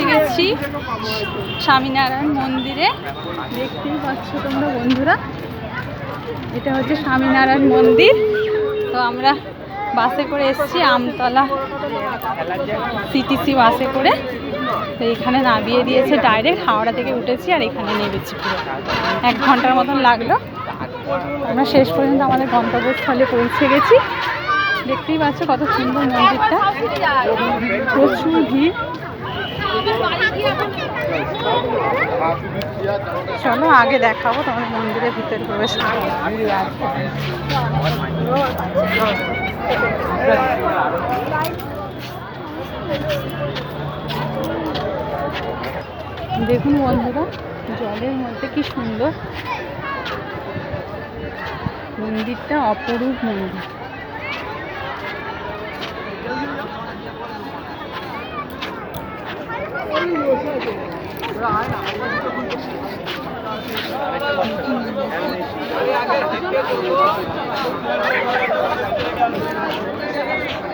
এসে গেছি স্বামীনারায়ণ মন্দিরে। দেখতেই পাচ্ছ তোমরা বন্ধুরা, এটা হচ্ছে স্বামীনারায়ণ মন্দির। তো আমরা বাসে করে এসেছি, আমতলা সিটিসি বাসে করে। তো এখানে নামিয়ে দিয়েছে ডাইরেক্ট, হাওড়া থেকে উঠেছি আর এখানে নেমেছি। পুরো 1 ঘন্টার মতন লাগলো। আমরা শেষ পর্যন্ত আমাদের গন্তব্যস্থলে পৌঁছে গেছি। দেখতেই পাচ্ছ কত সুন্দর মন্দিরটা, প্রচুর ভিড়। চলো আগে দেখাবো তোমার মন্দিরের ভিতরে প্রবেশ করবো। দেখুন বন্ধুরা, জলের মধ্যে কি সুন্দর মন্দিরটা, অপরূপ মন্দির।